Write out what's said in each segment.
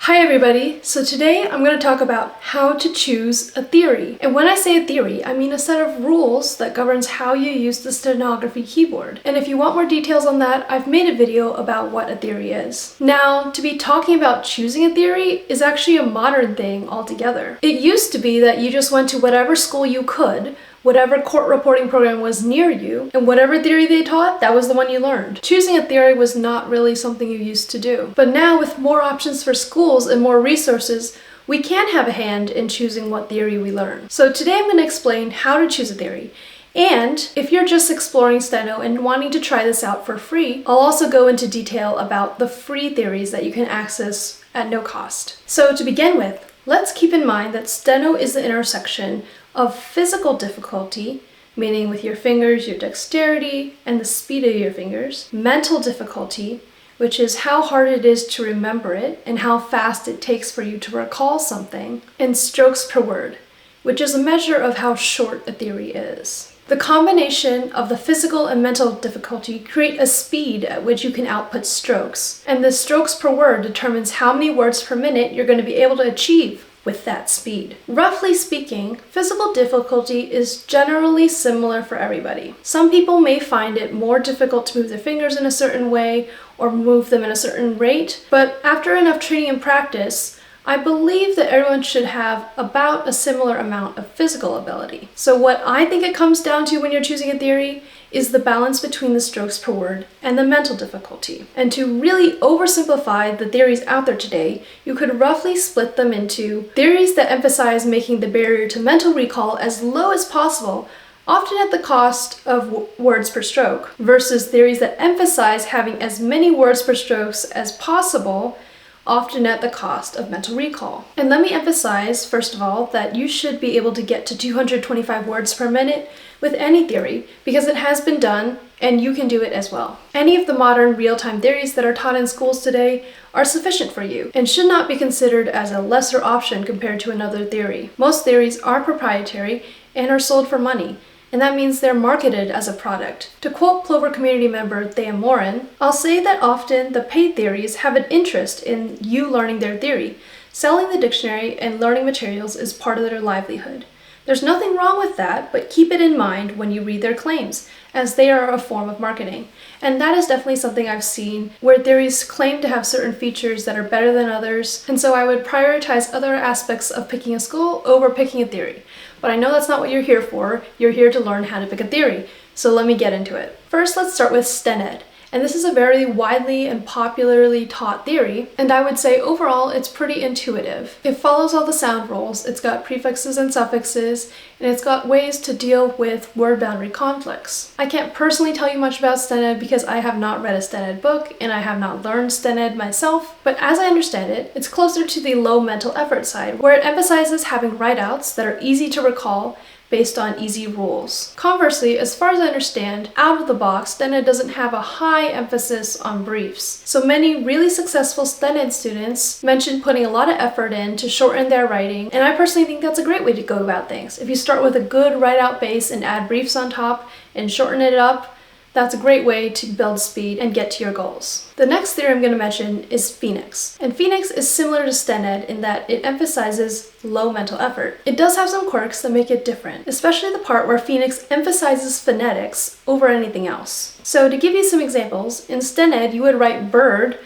Hi everybody! So today I'm going to talk about how to choose a theory. And when I say a theory, I mean a set of rules that governs how you use the stenography keyboard. And if you want more details on that, I've made a video about what a theory is. Now, to be talking about choosing a theory is actually a modern thing altogether. It used to be that you just went to whatever school you could, whatever court reporting program was near you, and whatever theory they taught, that was the one you learned. Choosing a theory was not really something you used to do. But now, with more options for schools and more resources, we can have a hand in choosing what theory we learn. So today I'm going to explain how to choose a theory. And if you're just exploring Steno and wanting to try this out for free, I'll also go into detail about the free theories that you can access at no cost. So to begin with, let's keep in mind that Steno is the intersection of physical difficulty, meaning with your fingers, your dexterity, and the speed of your fingers, mental difficulty, which is how hard it is to remember it and how fast it takes for you to recall something, and strokes per word, which is a measure of how short a theory is. The combination of the physical and mental difficulty create a speed at which you can output strokes, and the strokes per word determines how many words per minute you're going to be able to achieve with that speed. Roughly speaking, physical difficulty is generally similar for everybody. Some people may find it more difficult to move their fingers in a certain way or move them in a certain rate, but after enough training and practice, I believe that everyone should have about a similar amount of physical ability. So what I think it comes down to when you're choosing a theory is the balance between the strokes per word and the mental difficulty. And to really oversimplify the theories out there today, you could roughly split them into theories that emphasize making the barrier to mental recall as low as possible, often at the cost of words per stroke, versus theories that emphasize having as many words per strokes as possible, often at the cost of mental recall. And let me emphasize, first of all, that you should be able to get to 225 words per minute with any theory, because it has been done and you can do it as well. Any of the modern real-time theories that are taught in schools today are sufficient for you and should not be considered as a lesser option compared to another theory. Most theories are proprietary and are sold for money, and that means they're marketed as a product. To quote Plover community member Thea Morin, I'll say that often the paid theories have an interest in you learning their theory. Selling the dictionary and learning materials is part of their livelihood. There's nothing wrong with that, but keep it in mind when you read their claims, as they are a form of marketing. And that is definitely something I've seen, where theories claim to have certain features that are better than others, and so I would prioritize other aspects of picking a school over picking a theory. But I know that's not what you're here for. You're here to learn how to pick a theory. So let me get into it. First, let's start with StenEd. And this is a very widely and popularly taught theory, and I would say overall it's pretty intuitive. It follows all the sound rules, it's got prefixes and suffixes, and it's got ways to deal with word boundary conflicts. I can't personally tell you much about StenEd because I have not read a StenEd book and I have not learned StenEd myself, but as I understand it, it's closer to the low mental effort side, where it emphasizes having write-outs that are easy to recall based on easy rules. Conversely, as far as I understand, out of the box, StenEd doesn't have a high emphasis on briefs. So many really successful StenEd students mention putting a lot of effort in to shorten their writing, and I personally think that's a great way to go about things. If you start with a good write-out base and add briefs on top and shorten it up, that's a great way to build speed and get to your goals. The next theory I'm going to mention is Phoenix. And Phoenix is similar to StenEd in that it emphasizes low mental effort. It does have some quirks that make it different, especially the part where Phoenix emphasizes phonetics over anything else. So to give you some examples, in StenEd you would write bird,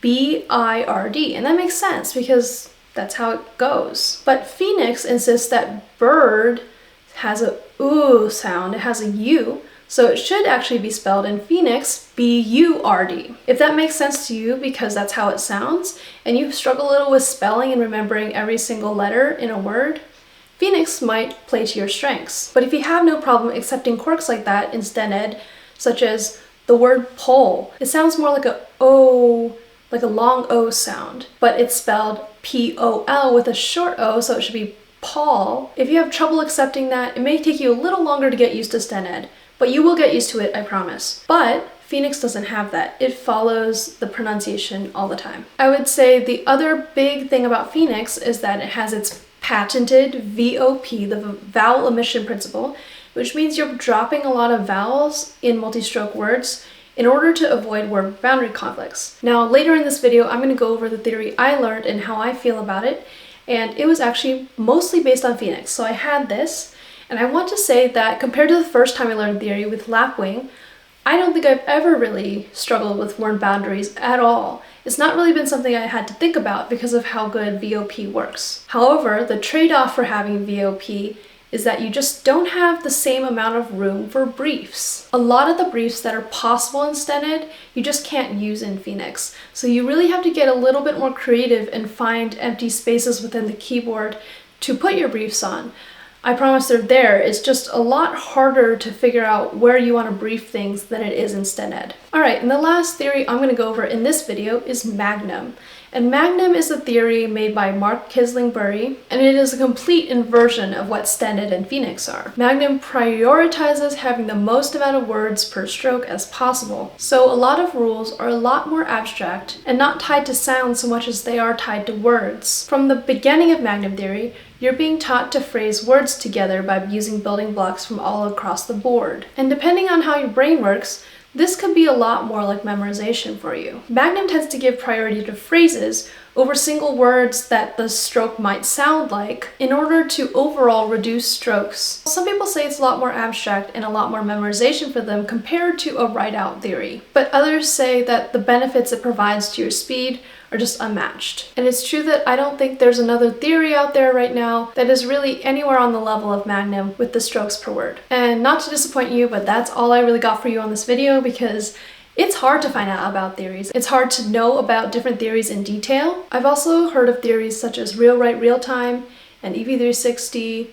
B-I-R-D, and that makes sense because that's how it goes. But Phoenix insists that bird has a ooh sound, it has a U, so it should actually be spelled in Phoenix, B-U-R-D. If that makes sense to you because that's how it sounds, and you struggle a little with spelling and remembering every single letter in a word, Phoenix might play to your strengths. But if you have no problem accepting quirks like that in StenEd, such as the word pole, it sounds more like a O, like a long O sound, but it's spelled P-O-L with a short O, so it should be Paul. If you have trouble accepting that, it may take you a little longer to get used to StenEd. But you will get used to it, I promise. But Phoenix doesn't have that. It follows the pronunciation all the time. I would say the other big thing about Phoenix is that it has its patented VOP, the vowel omission principle, which means you're dropping a lot of vowels in multi-stroke words in order to avoid word boundary conflicts. Now, later in this video, I'm going to go over the theory I learned and how I feel about it, and it was actually mostly based on Phoenix. So I had this, and I want to say that compared to the first time I learned theory with Lapwing, I don't think I've ever really struggled with word boundaries at all. It's not really been something I had to think about because of how good VOP works. However, the trade-off for having VOP is that you just don't have the same amount of room for briefs. A lot of the briefs that are possible in StenEd, you just can't use in Phoenix. So you really have to get a little bit more creative and find empty spaces within the keyboard to put your briefs on. I promise they're there, it's just a lot harder to figure out where you want to brief things than it is in StenEd. Alright, and the last theory I'm going to go over in this video is Magnum. And Magnum is a theory made by Kislingbury, and it is a complete inversion of what StenEd and Phoenix are. Magnum prioritizes having the most amount of words per stroke as possible, so a lot of rules are a lot more abstract and not tied to sound so much as they are tied to words. From the beginning of Magnum theory, you're being taught to phrase words together by using building blocks from all across the board. And depending on how your brain works, this could be a lot more like memorization for you. Magnum tends to give priority to phrases over single words that the stroke might sound like in order to overall reduce strokes. Some people say it's a lot more abstract and a lot more memorization for them compared to a write-out theory, but others say that the benefits it provides to your speed are just unmatched. And it's true that I don't think there's another theory out there right now that is really anywhere on the level of Magnum with the strokes per word. And not to disappoint you, but that's all I really got for you on this video because it's hard to find out about theories. It's hard to know about different theories in detail. I've also heard of theories such as Realwrite, Realtime, and EV360,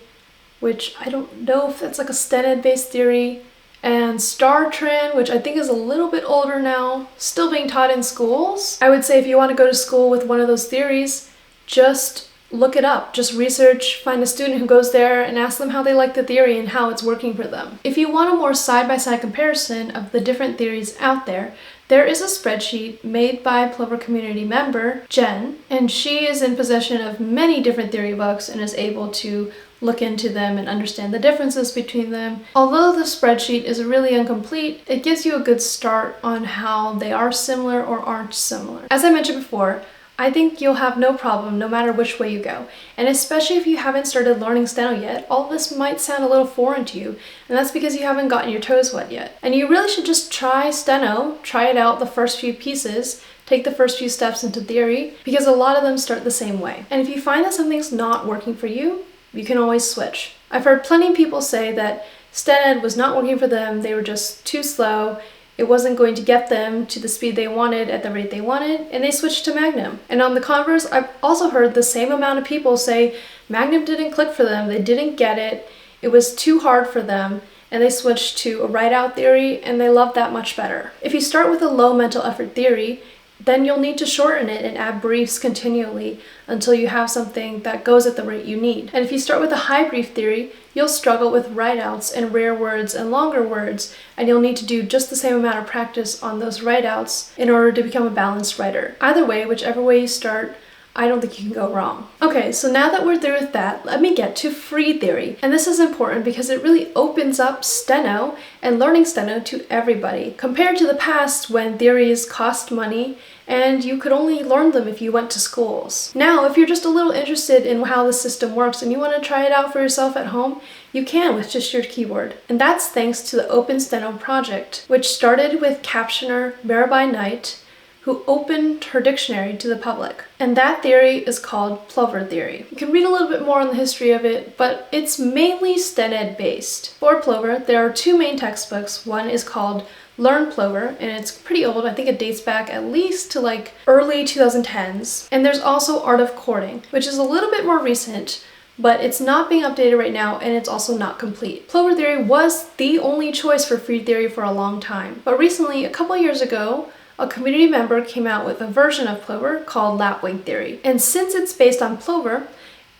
which I don't know if that's like a StenEd based theory, and StarTran, which I think is a little bit older now, still being taught in schools. I would say if you want to go to school with one of those theories, just look it up. Just research, find a student who goes there and ask them how they like the theory and how it's working for them. If you want a more side-by-side comparison of the different theories out there, there is a spreadsheet made by Plover community member Jen, and she is in possession of many different theory books and is able to look into them and understand the differences between them. Although the spreadsheet is really incomplete, it gives you a good start on how they are similar or aren't similar. As I mentioned before, I think you'll have no problem no matter which way you go. And especially if you haven't started learning Steno yet, all this might sound a little foreign to you, and that's because you haven't gotten your toes wet yet. And you really should just try Steno, try it out the first few pieces, take the first few steps into theory, because a lot of them start the same way. And if you find that something's not working for you, you can always switch. I've heard plenty of people say that StenEd was not working for them, they were just too slow, it wasn't going to get them to the speed they wanted at the rate they wanted, and they switched to Magnum. And on the converse, I've also heard the same amount of people say Magnum didn't click for them, they didn't get it, it was too hard for them, and they switched to a write-out theory, and they loved that much better. If you start with a low mental effort theory, then you'll need to shorten it and add briefs continually until you have something that goes at the rate you need. And if you start with a high brief theory, you'll struggle with write-outs and rare words and longer words, and you'll need to do just the same amount of practice on those write-outs in order to become a balanced writer. Either way, whichever way you start, I don't think you can go wrong. Okay, so now that we're through with that, let me get to free theory. And this is important because it really opens up Steno and learning Steno to everybody, compared to the past when theories cost money and you could only learn them if you went to schools. Now, if you're just a little interested in how the system works and you want to try it out for yourself at home, you can with just your keyboard. And that's thanks to the Open Steno project, which started with captioner Mirabai Knight, who opened her dictionary to the public. And that theory is called Plover theory. You can read a little bit more on the history of it, but it's mainly StenEd based. For Plover, there are two main textbooks. One is called Learn Plover, and it's pretty old. I think it dates back at least to like early 2010s. And there's also Art of Courting, which is a little bit more recent, but it's not being updated right now, and it's also not complete. Plover theory was the only choice for free theory for a long time. But recently, a couple years ago, a community member came out with a version of Plover called Lapwing theory. And since it's based on Plover,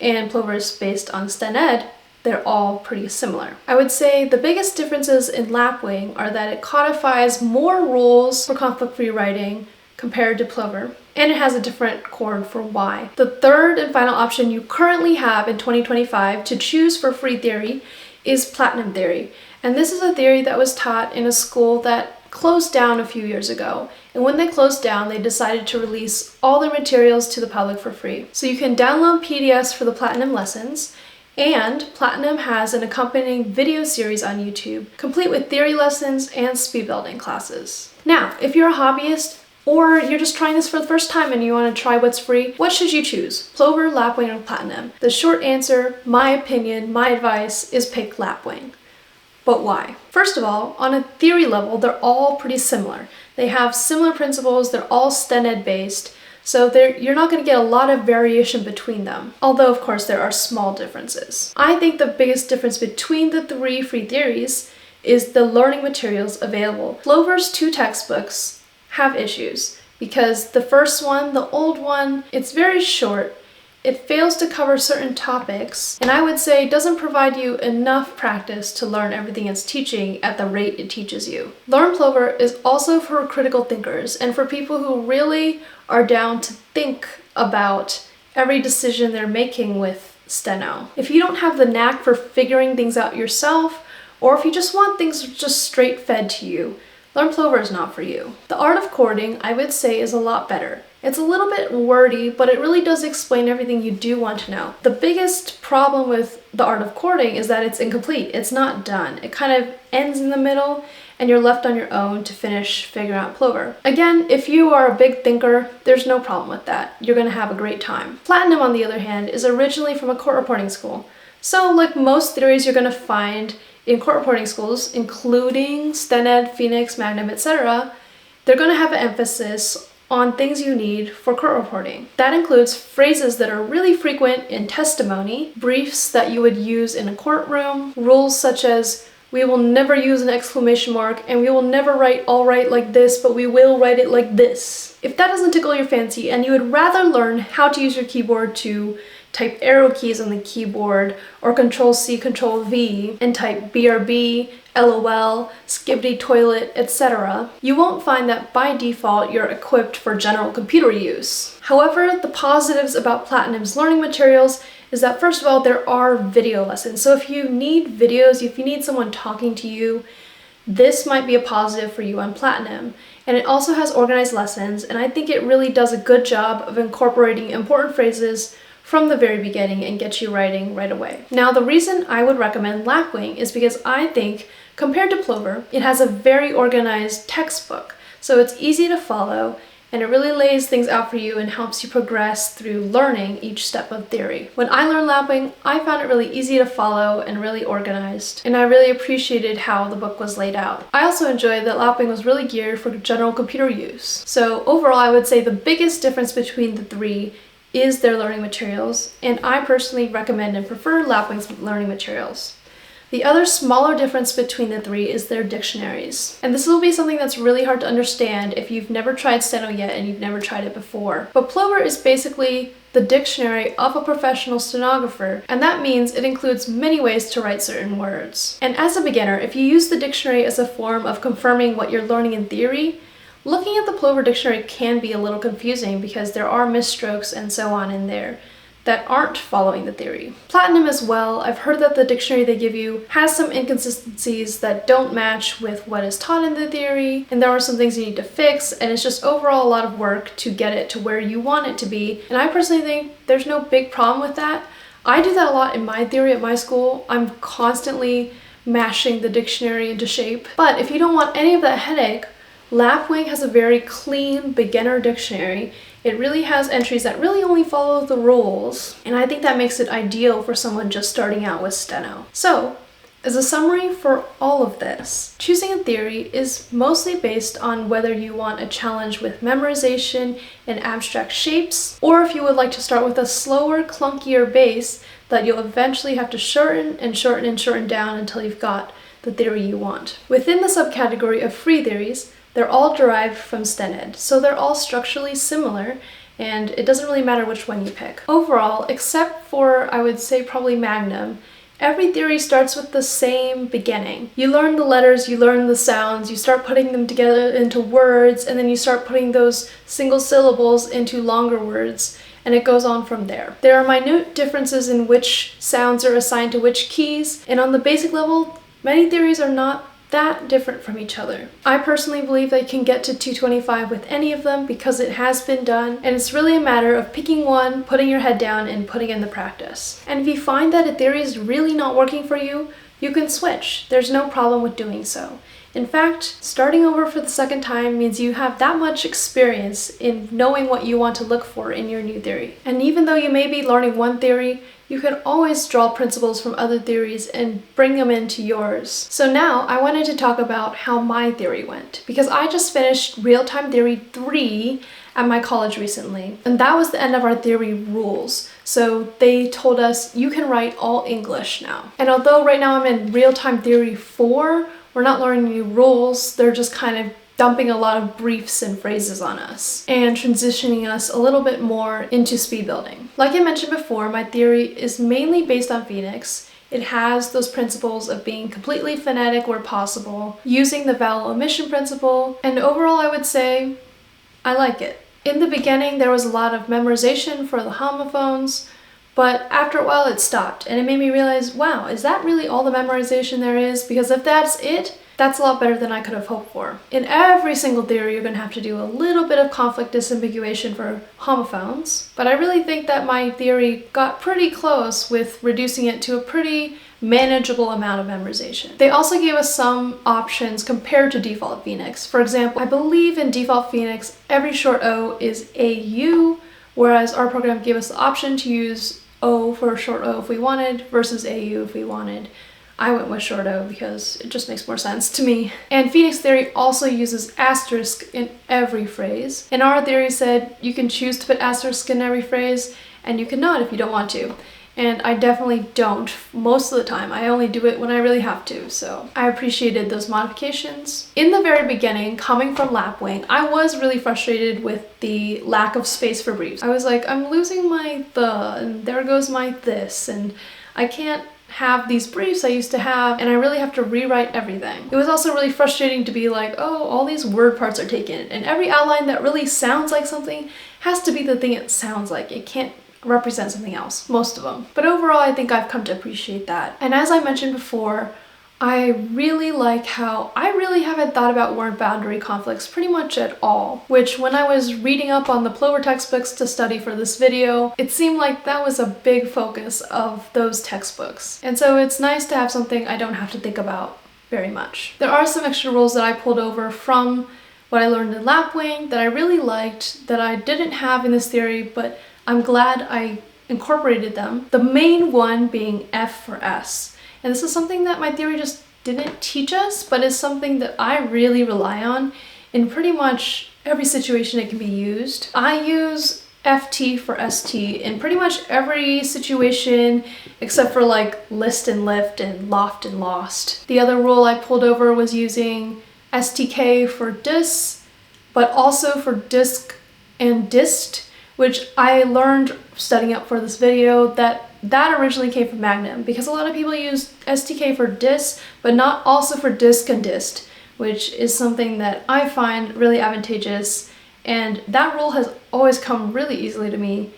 and Plover is based on StenEd, they're all pretty similar. I would say the biggest differences in Lapwing are that it codifies more rules for conflict-free writing compared to Plover, and it has a different chord for Y. The third and final option you currently have in 2025 to choose for free theory is Platinum theory. And this is a theory that was taught in a school that closed down a few years ago. And when they closed down, they decided to release all their materials to the public for free. So you can download PDFs for the Platinum lessons, and Platinum has an accompanying video series on YouTube, complete with theory lessons and speed building classes. Now, if you're a hobbyist, or you're just trying this for the first time and you want to try what's free, what should you choose? Plover, Lapwing, or Platinum? The short answer, my opinion, my advice, is pick Lapwing. But why? First of all, on a theory level, they're all pretty similar. They have similar principles, they're all StenEd based, so you're not going to get a lot of variation between them, although of course there are small differences. I think the biggest difference between the 3 free theories is the learning materials available. Plover's 2 textbooks have issues because the first one, the old one, it's very short. It fails to cover certain topics, and I would say doesn't provide you enough practice to learn everything it's teaching at the rate it teaches you. Learn Plover is also for critical thinkers and for people who really are down to think about every decision they're making with Steno. If you don't have the knack for figuring things out yourself, or if you just want things just straight fed to you, Learn Plover is not for you. The art of chording, I would say, is a lot better. It's a little bit wordy, but it really does explain everything you do want to know. The biggest problem with the art of chording is that it's incomplete. It's not done. It kind of ends in the middle, and you're left on your own to finish figuring out Plover. Again, if you are a big thinker, there's no problem with that. You're going to have a great time. Platinum, on the other hand, is originally from a court reporting school. So, like most theories you're going to find in court reporting schools, including StenEd, Phoenix, Magnum, etc., they're going to have an emphasis on things you need for court reporting. That includes phrases that are really frequent in testimony, briefs that you would use in a courtroom, rules such as we will never use an exclamation mark, and we will never write all right like this, but we will write it like this. If that doesn't tickle your fancy and you would rather learn how to use your keyboard to type arrow keys on the keyboard, or Control-C, Control-V, and type BRB, LOL, skibbity toilet, etc., you won't find that by default you're equipped for general computer use. However, the positives about Platinum's learning materials is that, first of all, there are video lessons. So if you need videos, if you need someone talking to you, this might be a positive for you on Platinum. And it also has organized lessons, and I think it really does a good job of incorporating important phrases from the very beginning and get you writing right away. Now, the reason I would recommend Lapwing is because I think, compared to Plover, it has a very organized textbook. So it's easy to follow, and it really lays things out for you and helps you progress through learning each step of theory. When I learned Lapwing, I found it really easy to follow and really organized, and I really appreciated how the book was laid out. I also enjoyed that Lapwing was really geared for general computer use. So overall, I would say the biggest difference between the 3 is their learning materials, and I personally recommend and prefer Lapwing's learning materials. The other smaller difference between the 3 is their dictionaries. And this will be something that's really hard to understand if you've never tried Steno yet and you've never tried it before. But Plover is basically the dictionary of a professional stenographer, and that means it includes many ways to write certain words. And as a beginner, if you use the dictionary as a form of confirming what you're learning in theory, looking at the Plover dictionary can be a little confusing because there are misstrokes and so on in there that aren't following the theory. Platinum as well, I've heard that the dictionary they give you has some inconsistencies that don't match with what is taught in the theory, and there are some things you need to fix, and it's just overall a lot of work to get it to where you want it to be. And I personally think there's no big problem with that. I do that a lot in my theory at my school. I'm constantly mashing the dictionary into shape. But if you don't want any of that headache, Lapwing has a very clean beginner dictionary. It really has entries that really only follow the rules, and I think that makes it ideal for someone just starting out with Steno. So, as a summary for all of this, choosing a theory is mostly based on whether you want a challenge with memorization and abstract shapes, or if you would like to start with a slower, clunkier base that you'll eventually have to shorten and shorten and shorten down until you've got the theory you want. Within the subcategory of free theories, they're all derived from StenEd, so they're all structurally similar, and it doesn't really matter which one you pick. Overall, except for, I would say, probably Magnum, every theory starts with the same beginning. You learn the letters, you learn the sounds, you start putting them together into words, and then you start putting those single syllables into longer words, and it goes on from there. There are minute differences in which sounds are assigned to which keys, and on the basic level, many theories are not that different from each other. I personally believe that you can get to 225 with any of them because it has been done, and it's really a matter of picking one, putting your head down, and putting in the practice. And if you find that a theory is really not working for you, you can switch. There's no problem with doing so. In fact, starting over for the second time means you have that much experience in knowing what you want to look for in your new theory. And even though you may be learning one theory, you can always draw principles from other theories and bring them into yours. So now I wanted to talk about how my theory went, because I just finished Realtime Theory 3 at my college recently, and that was the end of our theory rules. So they told us you can write all English now. And although right now I'm in Realtime Theory 4, we're not learning new rules, they're just kind of dumping a lot of briefs and phrases on us and transitioning us a little bit more into speed building. Like I mentioned before, my theory is mainly based on Phoenix. It has those principles of being completely phonetic where possible, using the vowel omission principle, and overall I would say I like it. In the beginning there was a lot of memorization for the homophones, but after a while it stopped, and it made me realize, wow, is that really all the memorization there is? Because if that's it, that's a lot better than I could have hoped for. In every single theory, you're going to have to do a little bit of conflict disambiguation for homophones, but I really think that my theory got pretty close with reducing it to a pretty manageable amount of memorization. They also gave us some options compared to default Phoenix. For example, I believe in default Phoenix, every short O is AU, whereas our program gave us the option to use O for short O if we wanted versus AU if we wanted. I went with short O because it just makes more sense to me. And Phoenix theory also uses asterisk in every phrase. And our theory said you can choose to put asterisk in every phrase and you cannot if you don't want to. And I definitely don't most of the time. I only do it when I really have to, so I appreciated those modifications. In the very beginning, coming from Lapwing, I was really frustrated with the lack of space for briefs. I was like, I'm losing my the, and there goes my this, and I can't have these briefs I used to have, and I really have to rewrite everything. It was also really frustrating to be like, oh, all these word parts are taken, and every outline that really sounds like something has to be the thing it sounds like. It can't represent something else, most of them. But overall, I think I've come to appreciate that. And as I mentioned before, I really like how I really haven't thought about word boundary conflicts pretty much at all, which when I was reading up on the Plover textbooks to study for this video, it seemed like that was a big focus of those textbooks. And so it's nice to have something I don't have to think about very much. There are some extra rules that I pulled over from what I learned in Lapwing that I really liked that I didn't have in this theory, but I'm glad I incorporated them. The main one being F for S. And this is something that my theory just didn't teach us, but is something that I really rely on in pretty much every situation it can be used. I use FT for ST in pretty much every situation except for like list and lift and loft and lost. The other rule I pulled over was using STK for dis, but also for disc and dist, which I learned studying up for this video that originally came from Magnum, because a lot of people use STK for dis, but not also for disc and dist, which is something that I find really advantageous, and that rule has always come really easily to me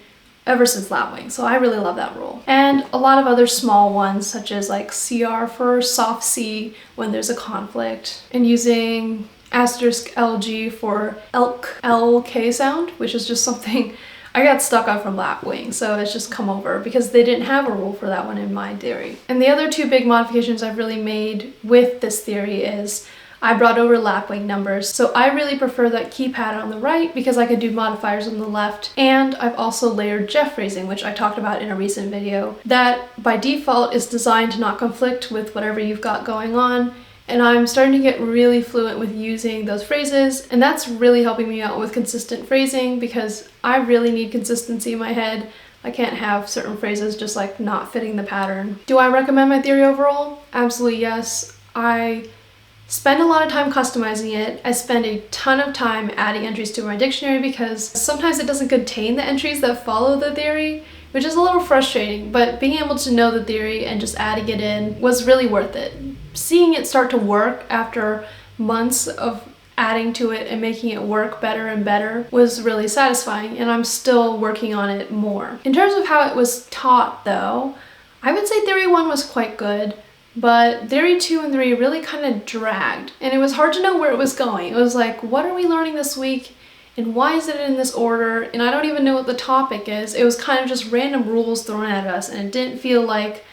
ever since Lapwing, so I really love that rule. And a lot of other small ones, such as like CR for soft C when there's a conflict, and using asterisk LG for elk, LK sound, which is just something I got stuck on from Lapwing, so it's just come over because they didn't have a rule for that one in my theory. And the other two big modifications I've really made with this theory is I brought over Lapwing numbers, so I really prefer that keypad on the right because I could do modifiers on the left, and I've also layered Jeff phrasing, which I talked about in a recent video, that by default is designed to not conflict with whatever you've got going on. And I'm starting to get really fluent with using those phrases, and that's really helping me out with consistent phrasing because I really need consistency in my head. I can't have certain phrases just like not fitting the pattern. Do I recommend my theory overall? Absolutely yes. I spend a lot of time customizing it. I spend a ton of time adding entries to my dictionary because sometimes it doesn't contain the entries that follow the theory, which is a little frustrating, but being able to know the theory and just adding it in was really worth it. Seeing it start to work after months of adding to it and making it work better and better was really satisfying, and I'm still working on it more. In terms of how it was taught though, I would say Theory 1 was quite good. But Theory 2 and 3 really kind of dragged, and it was hard to know where it was going. It was like, what are we learning this week, and why is it in this order, and I don't even know what the topic is. It was kind of just random rules thrown at us, and it didn't feel like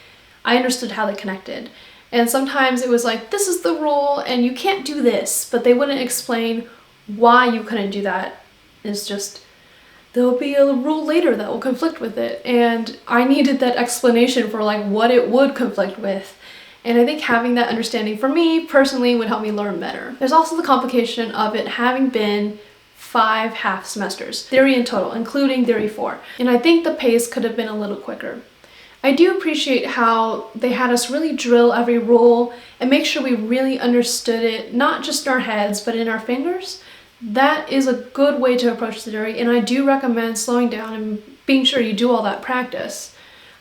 I understood how they connected. And sometimes it was like, this is the rule, and you can't do this, but they wouldn't explain why you couldn't do that. It's just, there'll be a rule later that will conflict with it, and I needed that explanation for like what it would conflict with. And I think having that understanding for me personally would help me learn better. There's also the complication of it having been 5 half semesters, theory in total, including Theory 4. And I think the pace could have been a little quicker. I do appreciate how they had us really drill every rule and make sure we really understood it, not just in our heads, but in our fingers. That is a good way to approach the theory, and I do recommend slowing down and being sure you do all that practice.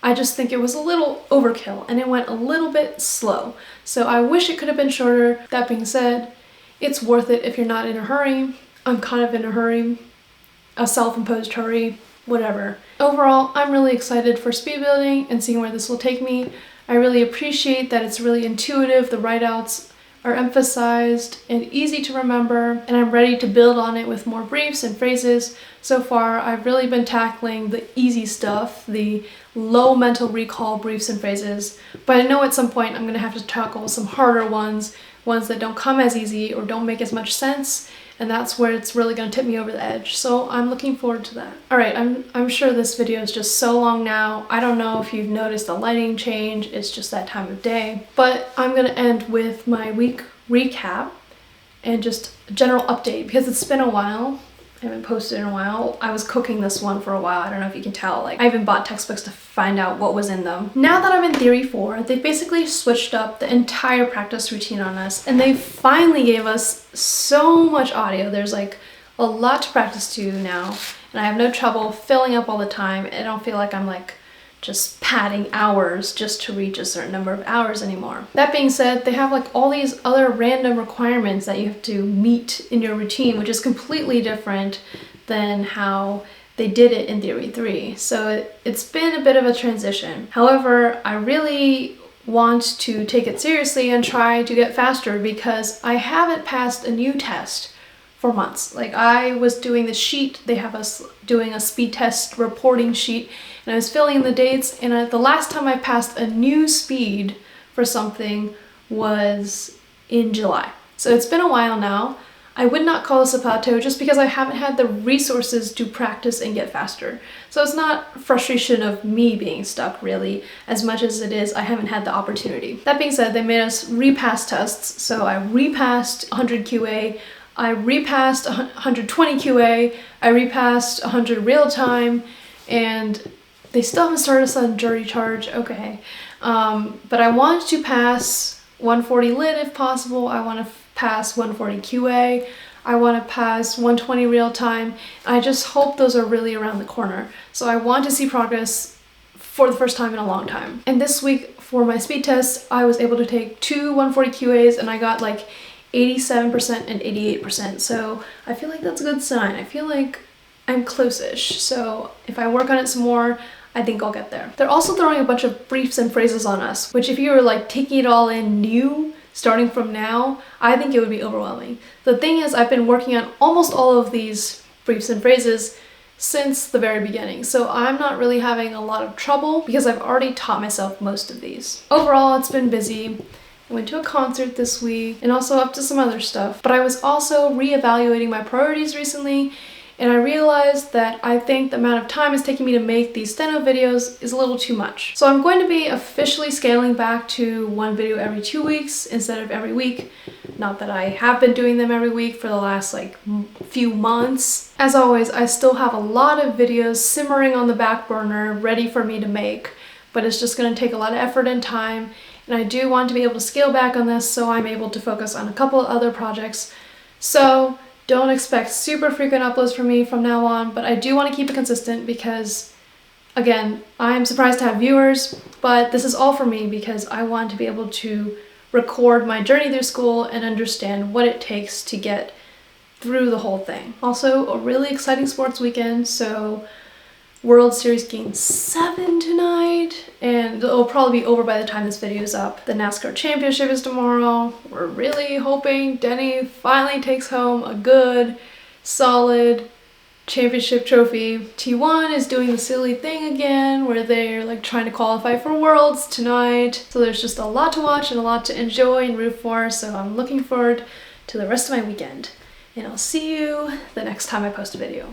I just think it was a little overkill and it went a little bit slow. So I wish it could have been shorter. That being said, it's worth it if you're not in a hurry. I'm kind of in a hurry, a self-imposed hurry, whatever. Overall, I'm really excited for speed building and seeing where this will take me. I really appreciate that it's really intuitive, the write-outs are emphasized and easy to remember, and I'm ready to build on it with more briefs and phrases. So far, I've really been tackling the easy stuff, the low mental recall briefs and phrases, but I know at some point I'm going to have to tackle some harder ones that don't come as easy or don't make as much sense, and that's where it's really going to tip me over the edge. So I'm looking forward to that. Alright, I'm sure this video is just so long now. I don't know if you've noticed the lighting change, it's just that time of day. But I'm going to end with my week recap and just a general update because it's been a while. I haven't posted in a while. I was cooking this one for a while. I don't know if you can tell. Like, I even bought textbooks to find out what was in them. Now that I'm in Theory 4, they basically switched up the entire practice routine on us, and they finally gave us so much audio. There's like a lot to practice to now, and I have no trouble filling up all the time. I don't feel like I'm like just padding hours just to reach a certain number of hours anymore. That being said, they have like all these other random requirements that you have to meet in your routine, which is completely different than how they did it in Theory 3. So it's been a bit of a transition. However, I really want to take it seriously and try to get faster because I haven't passed a new test for months. Like, I was doing the sheet, they have us doing a speed test reporting sheet, and I was filling in the dates, and the last time I passed a new speed for something was in July. So it's been a while now. I would not call this a plateau just because I haven't had the resources to practice and get faster. So it's not frustration of me being stuck really, as much as it is I haven't had the opportunity. That being said, they made us repass tests. So I repassed 100 QA, I repassed 120 QA, I repassed 100 Realtime, and they still haven't started us on jury charge. Okay. But I want to pass 140 lit if possible. I want to pass 140 QA. I want to pass 120 Realtime. I just hope those are really around the corner. So I want to see progress for the first time in a long time. And this week for my speed test, I was able to take 2 140 QAs and I got like 87% and 88%. So I feel like that's a good sign. I feel like I'm close-ish. So if I work on it some more, I think I'll get there. They're also throwing a bunch of briefs and phrases on us, which if you were like taking it all in new, starting from now, I think it would be overwhelming. The thing is, I've been working on almost all of these briefs and phrases since the very beginning, so I'm not really having a lot of trouble because I've already taught myself most of these. Overall, it's been busy. I went to a concert this week and also up to some other stuff, but I was also reevaluating my priorities recently, and I realized that I think the amount of time it's taking me to make these Steno videos is a little too much. So I'm going to be officially scaling back to 1 video every 2 weeks instead of every week. Not that I have been doing them every week for the last like few months. As always, I still have a lot of videos simmering on the back burner ready for me to make, but it's just going to take a lot of effort and time, and I do want to be able to scale back on this so I'm able to focus on a couple of other projects. So don't expect super frequent uploads from me from now on, but I do want to keep it consistent because, again, I'm surprised to have viewers, but this is all for me because I want to be able to record my journey through school and understand what it takes to get through the whole thing. Also, a really exciting sports weekend, so World Series Game 7 tonight, and it'll probably be over by the time this video is up. The NASCAR Championship is tomorrow. We're really hoping Denny finally takes home a good, solid championship trophy. T1 is doing the silly thing again where they're like trying to qualify for Worlds tonight. So there's just a lot to watch and a lot to enjoy and root for, so I'm looking forward to the rest of my weekend. And I'll see you the next time I post a video.